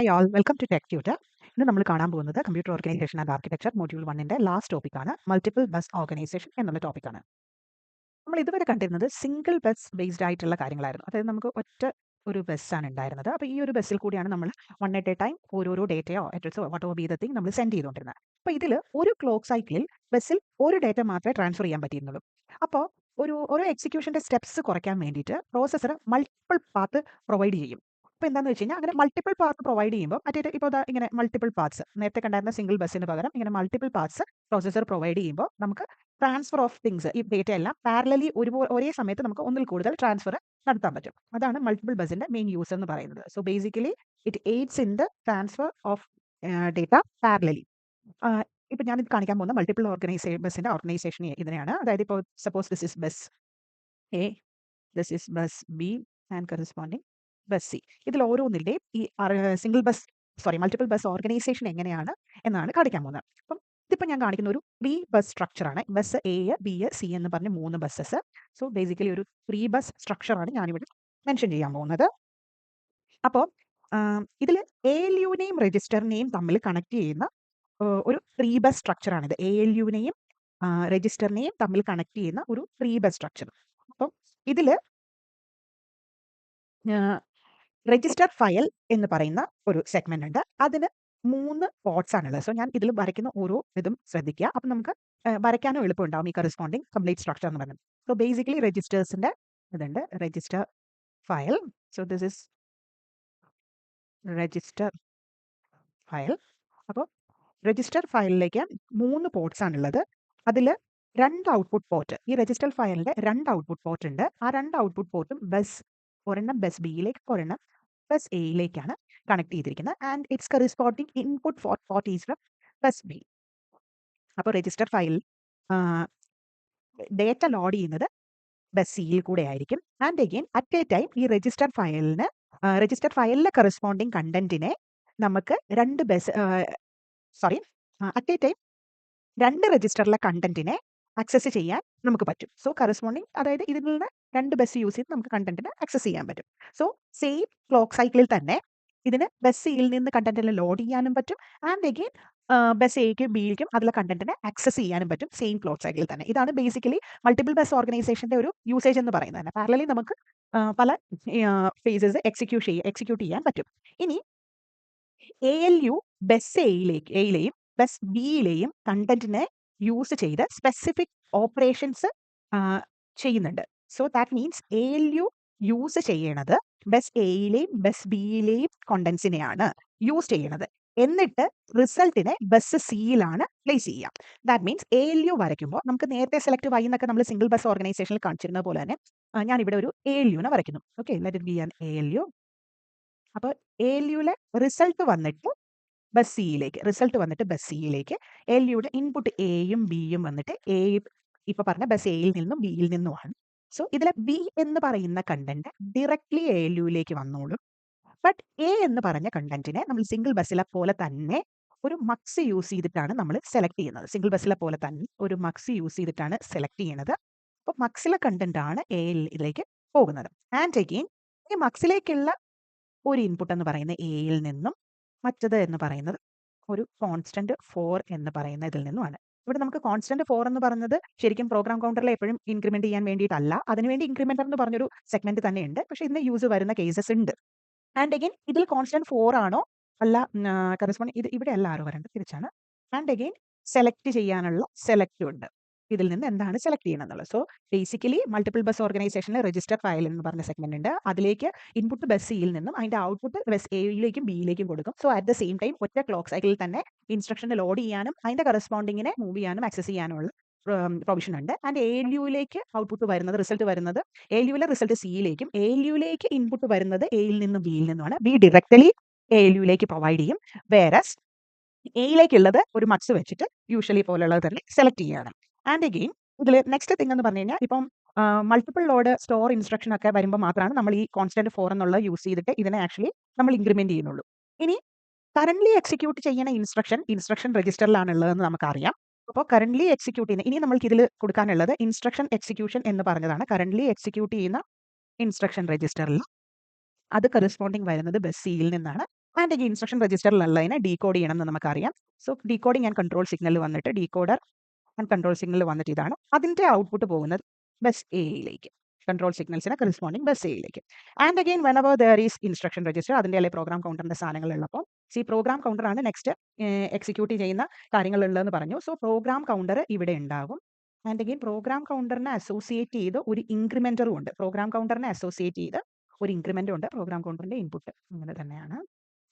Hi all, welcome to Tech Tutor. ഇന്ന് നമ്മൾ കാണാൻ പോകുന്നത് computer organisation and architecture module 1ന്റെ ലാസ്റ്റ് ടോപ്പിക്കാണ് മൾട്ടിപ്പിൾ ബസ് ഓർഗനൈസേഷൻ എന്നുള്ള ടോപ്പിക്കാണ്. നമ്മൾ ഇതുവരെ കണ്ടിരുന്നത് സിംഗിൾ ബസ് ബേസ്ഡ് ആയിട്ടുള്ള കാര്യങ്ങളായിരുന്നു. അതായത് നമുക്ക് ഒറ്റ ഒരു ബസ്സാണ് ഉണ്ടായിരുന്നത്. അപ്പോൾ ഈ ഒരു ബസ്സിൽ കൂടിയാണ് നമ്മൾ വൺ അറ്റ് എ ടൈം ഓരോരോ ഡേറ്റയോ അഡ്രസ്സോ വാട്ട് ബി ദ തിങ് നമ്മൾ സെൻഡ് ചെയ്തുകൊണ്ടിരുന്നത്. അപ്പോൾ ഇതിൽ ഒരു ക്ലോക്ക് സൈക്കിളിൽ ബസ്സിൽ ഒരു ഡേറ്റ മാത്രമേ ട്രാൻസ്ഫർ ചെയ്യാൻ പറ്റിയിരുന്നുള്ളൂ. അപ്പോൾ ഓരോ എക്സിക്യൂഷൻ്റെ സ്റ്റെപ്സ് കുറയ്ക്കാൻ വേണ്ടിയിട്ട് പ്രോസസ്സർ മൾട്ടിപ്പിൾ പാത്ത് പ്രൊവൈഡ് ചെയ്യും. അപ്പോൾ എന്താണെന്ന് വെച്ച് കഴിഞ്ഞാൽ അങ്ങനെ മൾട്ടിപ്പിൾ പാത്ത് പ്രൊവൈഡ് ചെയ്യുമ്പോൾ മറ്റേ ഇപ്പോൾ ഇങ്ങനെ മൾട്ടിപ്പിൾ പാത്ത്സ് നേരത്തെ കണ്ടായിരുന്ന സിംഗിൾ ബസ്സിന് പകരം ഇങ്ങനെ മൾട്ടിപ്പിൾ പാത്ത്സ് പ്രോസസ്സർ പ്രൊവൈഡ് ചെയ്യുമ്പോൾ നമുക്ക് ട്രാൻസ്ഫർ ഓഫ് തിങ്സ് ഈ ഡേറ്റ എല്ലാം പാരലലി ഒരേ സമയത്ത് നമുക്ക് ഒന്നിൽ കൂടുതൽ ട്രാൻസ്ഫർ നടത്താൻ പറ്റും. അതാണ് മൾട്ടിപ്പിൾ ബസ്സിന്റെ മെയിൻ യൂസ് എന്ന് പറയുന്നത്. So basically it AIDS in the transfer of data parallelly. ഇപ്പൊ ഞാൻ ഇത് കാണിക്കാൻ പോകുന്ന മൾട്ടിപ്പിൾ ബസ്സിന്റെ ഓർഗനൈസേഷൻ ഇതിനെയാണ്. അതായത് ഇപ്പോൾ suppose this is bus A, this is bus B and corresponding bus C. ഇതിൽ ഓരോന്നിൻ്റെയും ഈ മൾട്ടിപ്പിൾ ബസ് ഓർഗനൈസേഷൻ എങ്ങനെയാണ് എന്നാണ് കാണിക്കാൻ പോകുന്നത്. അപ്പം ഇതിപ്പോൾ ഞാൻ കാണിക്കുന്ന ഒരു 3 ബസ് സ്ട്രക്ചറാണ്. ബസ് എ, ബി, സി എന്ന് പറഞ്ഞ് 3 ബസ്സസ്. സോ ബേസിക്കലി ഒരു 3 ബസ് സ്ട്രക്ചറാണ് ഞാനിവിടെ മെൻഷൻ ചെയ്യാൻ പോകുന്നത്. അപ്പോൾ ഇതിൽ ALUനെയും രജിസ്റ്ററിനെയും തമ്മിൽ കണക്ട് ചെയ്യുന്ന ഒരു 3 ബസ് സ്ട്രക്ചറാണിത്. ALUനെയും രജിസ്റ്ററിനെയും തമ്മിൽ കണക്ട് ചെയ്യുന്ന ഒരു 3 ബസ് സ്ട്രക്ചർ. അപ്പം ഇതിൽ രജിസ്റ്റർ ഫയൽ എന്ന് പറയുന്ന ഒരു സെഗ്മെന്റ് ഉണ്ട്. അതിന് 3 പോർട്സ് ആണുള്ളത്. സോ ഞാൻ ഇതിൽ വരയ്ക്കുന്ന ഓരോ ഇതും ശ്രദ്ധിക്കുക. അപ്പം നമുക്ക് വരയ്ക്കാനും എളുപ്പമുണ്ടാവും ഈ കറസ്പോണ്ടിങ് കംപ്ലീറ്റ് സ്ട്രക്ചർ എന്ന് പറയുന്നത്. സോ ബേസിക്കലി രജിസ്റ്റേഴ്സിന്റെ ഇതുണ്ട്, register file. So this is register file. അപ്പോൾ രജിസ്റ്റർ ഫയലിലേക്ക് 3 പോർട്സ് ആണുള്ളത്. അതിൽ 2 ഔട്ട്പുട്ട് പോർട്ട്, ഈ രജിസ്റ്റർ ഫയലിന്റെ 2 ഔട്ട്പുട്ട് പോർട്ട് ഉണ്ട്. ആ 2 ഔട്ട്പുട്ട് പോർട്ടും ഒരെണ്ണം ബസ് ബിയിലേക്ക്, ഒരെണ്ണം ബസ് എയിലേക്കാണ് കണക്ട് ചെയ്തിരിക്കുന്നത്. And it's corresponding input port is from bus B. അപ്പോൾ രജിസ്റ്റർ ഫയൽ ഡേറ്റ ലോഡ് ചെയ്യുന്നത് ബസ് സിയിൽ കൂടെ ആയിരിക്കും. And again at A time ഈ രജിസ്റ്റർ ഫയലിലെ കറസ്പോണ്ടിങ് കണ്ടന്റിനെ നമുക്ക് അറ്റ് എ ടൈം 2 രജിസ്റ്ററിലെ കണ്ടന്റിനെ ആക്സസ് ചെയ്യാൻ നമുക്ക് പറ്റും. സോ കറസ്പോണ്ടിങ്, അതായത് ഇതിൽ നിന്ന് 2 ബസ് യൂസ് ചെയ്ത് നമുക്ക് കണ്ടന്റിനെ ആക്സസ് ചെയ്യാൻ പറ്റും. സോ സെയിം ക്ലോക്ക് സൈക്കിളിൽ തന്നെ ഇതിന് ബസ് സിയിൽ നിന്ന് കണ്ടന്റിനെ ലോഡ് ചെയ്യാനും പറ്റും. ആൻഡ് അഗെയിൻ ബസ് എയ്ക്കും ബിയിലേക്കും അതിലെ കണ്ടന്റിനെ ആക്സസ് ചെയ്യാനും പറ്റും സെയിം ക്ലോക്ക് സൈക്കിളിൽ തന്നെ. ഇതാണ് ബേസിക്കലി മൾട്ടിപ്പിൾ ബസ് ഓർഗനൈസേഷന്റെ ഒരു യൂസേജ് എന്ന് പറയുന്നത് തന്നെ. പാരലലി നമുക്ക് പല ഫേസസ് എക്സിക്യൂട്ട് ചെയ്യാൻ പറ്റും. ഇനി ALU ബസ് എയിലെയും ബസ് ബിയിലെയും കണ്ടന്റിനെ യൂസ് ചെയ്ത് സ്പെസിഫിക് ഓപ്പറേഷൻസ് ചെയ്യുന്നുണ്ട്. So that means ALU use ചെയ്യണത് ബസ് എയിലെയും ബസ് ബിയിലെയും കണ്ടന്റ്സിനെയാണ് യൂസ് ചെയ്യണത്. എന്നിട്ട് റിസൾട്ടിനെ ബസ് സിയിലാണ് പ്ലേസ് ചെയ്യുക. ദാറ്റ് മീൻസ് ALU വരയ്ക്കുമ്പോൾ നമുക്ക് നേരത്തെ സെലക്ട് വൈ എന്നൊക്കെ നമ്മൾ സിംഗിൾ ബസ് ഓർഗനൈസേഷനിൽ കാണിച്ചിരുന്ന പോലെ തന്നെ ഞാനിവിടെ ഒരു ALUനെ വരയ്ക്കുന്നു. Okay, let it B an ALU. അപ്പോൾ ALUലെ റിസൾട്ട് വന്നിട്ട് ബസ് സിയിലേക്ക് ALUയുടെ ഇൻപുട്ട് എയും ബിയും വന്നിട്ട് ഇപ്പൊ പറഞ്ഞ ബസ് എയിൽ നിന്നും ബിയിൽ നിന്നുമാണ്. സോ ഇതിലെ ബി എന്ന് പറയുന്ന കണ്ടന്റ് ഡയറക്ട്ലി ALUയിലേക്ക് വന്നോളും. ബട്ട് എ എന്ന് പറഞ്ഞ കണ്ടന്റിനെ നമ്മൾ സിംഗിൾ ബസ്സിലെ പോലെ തന്നെ ഒരു മക്സ് യൂസ് ചെയ്തിട്ടാണ് നമ്മൾ സെലക്ട് ചെയ്യുന്നത്. സിംഗിൾ ബസ്സിലെ പോലെ തന്നെ ഒരു മക്സ് യൂസ് ചെയ്തിട്ടാണ് സെലക്ട് ചെയ്യുന്നത്. അപ്പോൾ മക്സിലെ കണ്ടന്റ് ആണ് ഇതിലേക്ക് പോകുന്നത്. ആൻഡ് അഗെയിൻ ഈ മക്സിലേക്കുള്ള ഒരു ഇൻപുട്ട് എന്ന് പറയുന്നത് എയിൽ നിന്നും, മറ്റത് എന്ന് പറയുന്നത് ഒരു കോൺസ്റ്റന്റ് 4 എന്ന് പറയുന്ന ഇതിൽ നിന്നുമാണ്. ഇവിടെ നമുക്ക് കോൺസ്റ്റന്റ് 4 എന്ന് പറയുന്നത് ശരിക്കും പ്രോഗ്രാം കൗണ്ടറിൽ എപ്പോഴും ഇൻക്രിമെന്റ് ചെയ്യാൻ വേണ്ടിയിട്ടല്ല, അതിനുവേണ്ടി ഇൻക്രിമെന്റർ എന്ന് പറഞ്ഞൊരു സെഗ്മെന്റ് തന്നെ ഉണ്ട്. പക്ഷേ ഇതിന് യൂസ് വരുന്ന കേസസ് ഉണ്ട്. ആൻഡ് അഗെയിൻ ഇതിൽ കോൺസ്റ്റന്റ് 4 ആണോ അല്ല കറസ്പോണ്ട് ഇവിടെ അല്ല വരേണ്ടത്, തിരിച്ചാണ്. ആൻഡ് അഗെയിൻ സെലക്ട് ചെയ്യാനുള്ള സെലക്ട് ഉണ്ട്. ഇതിൽ നിന്ന് എന്താണ് സെലക്ട് ചെയ്യണമെന്നുള്ളത്. സോ ബേസിക്കലി മൾട്ടിപ്പിൾ ബസ് ഓർഗനൈസേഷനിൽ രജിസ്റ്റർ ഫയൽ എന്ന് പറഞ്ഞ സെഗ്മെന്റ് ഉണ്ട്. അതിലേക്ക് ഇൻപുട്ട് ബസ് സിയിൽ നിന്നും അതിന്റെ ഔട്ട്പുട്ട് ബസ് എയിലേക്കും ബിയിലേക്കും കൊടുക്കും. So at the same time ഒറ്റ ക്ലോക്ക് സൈക്കിളിൽ തന്നെ ഇൻസ്ട്രക്ഷൻ ലോഡ് ചെയ്യാനും അതിന്റെ കറസ്പോണ്ടിങ്ങിനെ മൂവ് ചെയ്യാനും ആക്സസ് ചെയ്യാനുമുള്ള പ്രൊവിഷൻ ഉണ്ട്. ആൻഡ് ALUയിലേക്ക് ഔട്ട്പുട്ട് വരുന്നത്, റിസൾട്ട് വരുന്നത് ALUയിലെ റിസൾട്ട് സിയിലേക്കും, ALUയിലേക്ക് ഇൻപുട്ട് വരുന്നത് എയിൽ നിന്നും ബിയിൽ നിന്നുമാണ്. ബി ഡയറക്ട്ലി ALUയിലേക്ക് പ്രൊവൈഡ് ചെയ്യും. വേറസ് എയിലേക്കുള്ളത് ഒരു മക്സ് വെച്ചിട്ട് യൂഷ്വലി പോലുള്ളത് തന്നെ സെലക്ട് ചെയ്യണം. ആൻഡ് അഗെയിൻ ഇതിൽ നെക്സ്റ്റ് തിങ് എന്ന് പറഞ്ഞു കഴിഞ്ഞാൽ ഇപ്പം മൾട്ടിപ്പിൾ ലോഡ് സ്റ്റോർ ഇൻസ്ട്രക്ഷൻ ഒക്കെ വരുമ്പോൾ മാത്രമാണ് നമ്മൾ ഈ കോൺസ്റ്റന്റ് 4 എന്നുള്ളത് യൂസ് ചെയ്തിട്ട് ഇതിനെ ആക്ച്വലി നമ്മൾ ഇൻക്രിമെന്റ് ചെയ്യുന്നുള്ളൂ. ഇനി കറന്റ്ലി എക്സിക്യൂട്ട് ചെയ്യുന്ന ഇൻസ്ട്രക്ഷൻ രജിസ്റ്ററിലാണുള്ളതെന്ന് നമുക്കറിയാം. അപ്പോൾ കറന്റ്ലി എക്സിക്യൂട്ട് ചെയ്യുന്ന, ഇനി നമ്മൾക്ക് ഇതിൽ കൊടുക്കാനുള്ളത് ഇൻസ്ട്രക്ഷൻ എക്സിക്യൂഷൻ എന്ന് പറഞ്ഞതാണ്. കറന്റ്ലി എക്സിക്യൂട്ട് ചെയ്യുന്ന ഇൻസ്ട്രക്ഷൻ രജിസ്റ്ററിൽ അത് കറസ്പോണ്ടിങ് വരുന്നത് ബസ് സിയിൽ നിന്നാണ്. ആൻഡ് ഈ ഇൻസ്ട്രക്ഷൻ രജിസ്റ്ററിലുള്ളതിനെ ഡീകോഡ് ചെയ്യണം എന്ന് നമുക്കറിയാം. So decoding and control signal വന്നിട്ട് ഡീകോഡർ ആൻഡ് കൺട്രോൾ സിഗ്നൽ വന്നിട്ട് ഇതാണ്. അതിൻ്റെ ഔട്ട്പുട്ട് പോകുന്നത് ബസ് എയിലേക്ക്, കൺട്രോൾ സിഗ്നൽസിന് കറസ്പോണ്ടിങ് ബസ് എയിലേക്ക്. And again whenever there is instruction register, അതിൻ്റെ അല്ലെ പ്രോഗ്രാം കൗണ്ടറിൻ്റെ സാധനങ്ങളുള്ളപ്പോൾ പ്രോഗ്രാം കൗണ്ടറാണ് നെക്സ്റ്റ് എക്സിക്യൂട്ട് ചെയ്യുന്ന കാര്യങ്ങളുള്ളതെന്ന് പറഞ്ഞു. സോ പ്രോഗ്രാം കൗണ്ടർ ഇവിടെ ഉണ്ടാകും. ആൻഡ് അഗെയിൻ പ്രോഗ്രാം കൗണ്ടറിനെ അസോസിയേറ്റ് ചെയ്ത് ഒരു ഇൻക്രിമെൻറ്ററും ഉണ്ട്. പ്രോഗ്രാം കൗണ്ടറിനെ അസോസിയേറ്റ് ചെയ്ത് ഒരു ഇൻക്രിമെൻറ്റും ഉണ്ട്. പ്രോഗ്രാം കൗണ്ടറിൻ്റെ ഇൻപുട്ട് അങ്ങനെ തന്നെയാണ്.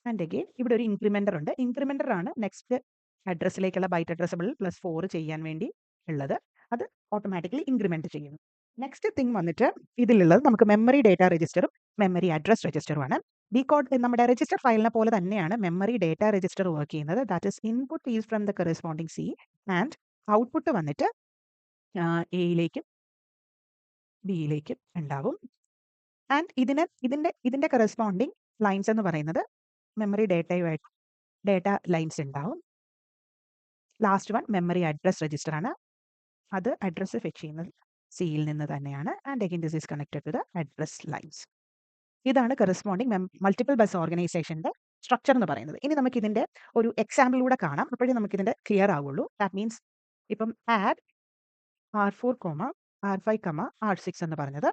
ആൻഡ് അഗെയിൻ ഇവിടെ ഒരു ഇൻക്രിമെൻറ്റർ ഉണ്ട്. ഇൻക്രിമെൻറ്റർ ആണ് നെക്സ്റ്റ് അഡ്രസ്സിലേക്കുള്ള ബൈറ്റ് അഡ്രസ്സബിൾ +4 ചെയ്യാൻ വേണ്ടി ഉള്ളത്. അത് ഓട്ടോമാറ്റിക്കലി ഇൻക്രിമെൻറ്റ് ചെയ്യുന്നു. നെക്സ്റ്റ് തിങ് വന്നിട്ട് ഇതിലുള്ളത് നമുക്ക് മെമ്മറി ഡേറ്റ രജിസ്റ്ററും മെമ്മറി അഡ്രസ് രജിസ്റ്ററുമാണ്. ഡീകോഡ് നമ്മുടെ രജിസ്റ്റർ ഫയലിനെ പോലെ തന്നെയാണ് മെമ്മറി ഡേറ്റ രജിസ്റ്റർ വർക്ക് ചെയ്യുന്നത്. That is input is from the corresponding C and output വന്നിട്ട് എയിലേക്കും ബിയിലേക്കും ഉണ്ടാവും. ആൻഡ് ഇതിൻ്റെ കറസ്പോണ്ടിങ് ലൈൻസ് എന്ന് പറയുന്നത് മെമ്മറി ഡേറ്റയുമായിട്ട് ഡേറ്റ ലൈൻസ് ഉണ്ടാവും. Last one memory address register ആണ്. അത് അഡ്രസ്സ് ഫെച്ച് ചെയ്യുന്നത് സിയിൽ നിന്ന് തന്നെയാണ്. And again this is connected to the address lines. ഇതാണ് കറസ്പോണ്ടിങ് മൾട്ടിപ്പിൾ ബസ് ഓർഗനൈസേഷൻ്റെ സ്ട്രക്ചർ എന്ന് പറയുന്നത്. ഇനി നമുക്ക് ഇതിൻ്റെ ഒരു എക്സാമ്പിളിലൂടെ കാണാം. അപ്പോഴേ നമുക്ക് ഇതിൻ്റെ ക്ലിയർ ആവുള്ളൂ. ദാറ്റ് മീൻസ് ഇപ്പം ആഡ് R4, R5, R6 എന്ന് പറഞ്ഞത്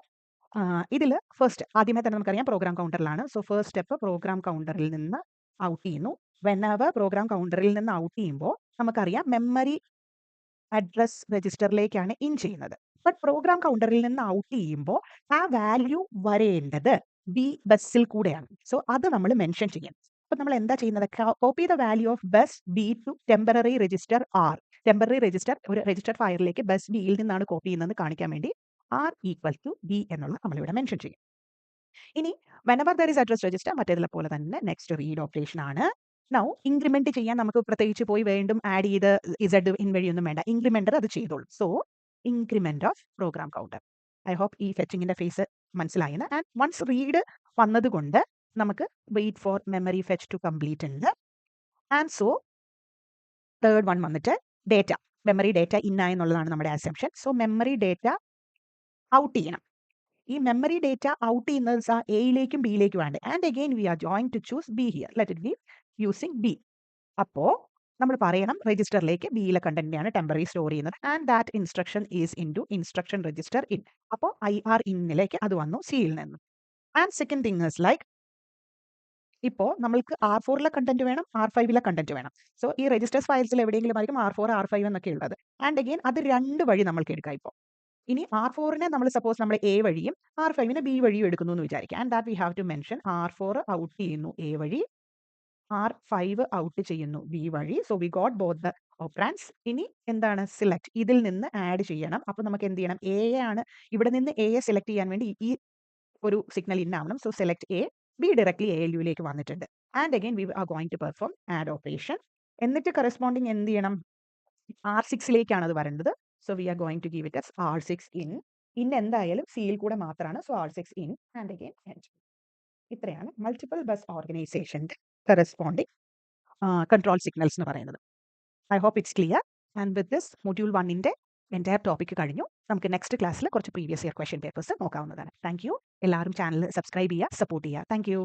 ഇതിൽ ഫസ്റ്റ് ആദ്യമേ തന്നെ നമുക്കറിയാം പ്രോഗ്രാം കൗണ്ടറിലാണ്. സോ ഫസ്റ്റ് സ്റ്റെപ്പ് പ്രോഗ്രാം കൗണ്ടറിൽ നിന്ന് ഔട്ട് ചെയ്യുന്നു. വെനവർ പ്രോഗ്രാം കൗണ്ടറിൽ നിന്ന് ഔട്ട് ചെയ്യുമ്പോൾ നമുക്കറിയാം മെമ്മറി അഡ്രസ് രജിസ്റ്ററിലേക്കാണ് ഇൻ ചെയ്യുന്നത്. ബട്ട് പ്രോഗ്രാം കൗണ്ടറിൽ നിന്ന് ഔട്ട് ചെയ്യുമ്പോൾ ആ വാല്യൂ വരേണ്ടത് ബി ബസ്സിൽ കൂടെയാണ്. സോ അത് നമ്മൾ മെൻഷൻ ചെയ്യും. അപ്പോൾ നമ്മൾ എന്താ ചെയ്യുന്നത്? Copy the value of bus B to temporary register R. Temporary register ഒരു രജിസ്റ്റർ ഫയലിലേക്ക് ബസ് ബിയിൽ നിന്നാണ് കോപ്പി ചെയ്യുന്നത് കാണിക്കാൻ വേണ്ടി ആർ ഈക്വൽ ടു ബി എന്നുള്ള നമ്മളിവിടെ മെൻഷൻ ചെയ്യും. ഇനി whenever there is address register മറ്റേതിലെ പോലെ തന്നെ നെക്സ്റ്റ് റീഡ് ഓപ്പറേഷൻ ആണ്. നൗ ഇൻക്രിമെന്റ് ചെയ്യാൻ നമുക്ക് പ്രത്യേകിച്ച് പോയി വീണ്ടും ആഡ് ചെയ്ത് ഇസഡ് ഇൻ വഴിയൊന്നും വേണ്ട. ഇൻക്രിമെന്റർ അത് ചെയ്തോളും. So increment of program counter. I hope ഈ ഫെച്ചിങ്ങിന്റെ ഫേസ് മനസ്സിലായെന്ന്. ആൻഡ് വൺസ് റീഡ് വന്നതുകൊണ്ട് നമുക്ക് wait for memory fetch to complete ഉണ്ട്. ആൻഡ് സോ തേർഡ് വൺ വന്നിട്ട് ഡേറ്റ, മെമ്മറി ഡേറ്റ ഇന്നായെന്നുള്ളതാണ് നമ്മുടെ assumption. So memory data out ചെയ്യണം. ഈ മെമ്മറി ഡേറ്റ ഔട്ട് ചെയ്യുന്നത് എയിലേക്കും ബിയിലേക്കും ആണ്. ആൻഡ് അഗെയിൻ വി ആർ ജോയിങ് to choose B here. Let it be using B. അപ്പോൾ നമ്മൾ പറയണം രജിസ്റ്ററിലേക്ക് ബിയിലെ കണ്ടന്റിനെയാണ് ടെമ്പററി സ്റ്റോർ ചെയ്യുന്നത്. And that instruction is in to instruction register in. അപ്പോൾ IR ഇന്നിലേക്ക് അത് വന്നു സിയിൽ നിന്ന്. And second thing is like ഇപ്പോൾ നമ്മൾക്ക് R4ലെ കണ്ടന്റ് വേണം, R5ലെ കണ്ടന്റ് വേണം. സോ ഈ രജിസ്റ്റേഴ്സ് ഫയൽസിൽ എവിടെയെങ്കിലും ആയിരിക്കും R4, R5 എന്നൊക്കെ ഉള്ളത്. ആൻഡ് അഗെയിൻ അത് രണ്ട് വഴി നമ്മൾക്ക് എടുക്കാം. ഇപ്പോൾ ഇനി R4നെ നമ്മൾ സപ്പോസ് നമ്മൾ എ വഴിയും R5നെ ബി വഴിയും എടുക്കുന്നു എന്ന് വിചാരിക്കുക. And that we have to mention R4 out ചെയ്യുന്നു എ വഴി, R5 ഔട്ട് ചെയ്യുന്നു ബി വഴി. So we got both the operands. ഇനി എന്താണ്? സിലക്ട്. ഇതിൽ നിന്ന് ആഡ് ചെയ്യണം. അപ്പോൾ നമുക്ക് എന്ത് ചെയ്യണം? എ ആണ്. ഇവിടെ നിന്ന് എയെ സെലക്ട് ചെയ്യാൻ വേണ്ടി ഈ ഒരു സിഗ്നൽ ഇന്നാവണം. So select A. B directly ALUയിലേക്ക് വന്നിട്ടുണ്ട്. And again we are going to perform add operation. എന്നിട്ട് കറസ്പോണ്ടിങ് എന്ത് ചെയ്യണം? R6ലേക്കാണ് അത് വരേണ്ടത്. So we are going to give it as R6 in. In എന്തായാലും സിയിൽ കൂടെ മാത്രമാണ്. So R6 in and again end. ഇത്രയാണ് മൾട്ടിപ്പിൾ ബസ് ഓർഗനൈസേഷൻ്റെ കറസ്പോണ്ടിങ് കൺട്രോൾ സിഗ്നൽസ് എന്ന് പറയുന്നത്. I hope it's clear. And with this module 1ൻ്റെ എൻ്റയർ ടോപ്പിക്ക് കഴിഞ്ഞു. നമുക്ക് നെക്സ്റ്റ് ക്ലാസ്സിൽ കുറച്ച് പ്രീവിയസ് ഇയർ ക്വസ്റ്റ്യൻ പേപ്പേഴ്സ് നോക്കാവുന്നതാണ്. Thank you. എല്ലാവരും ചാനൽ സബ്സ്ക്രൈബ് ചെയ്യുക, സപ്പോർട്ട് ചെയ്യുക. Thank you.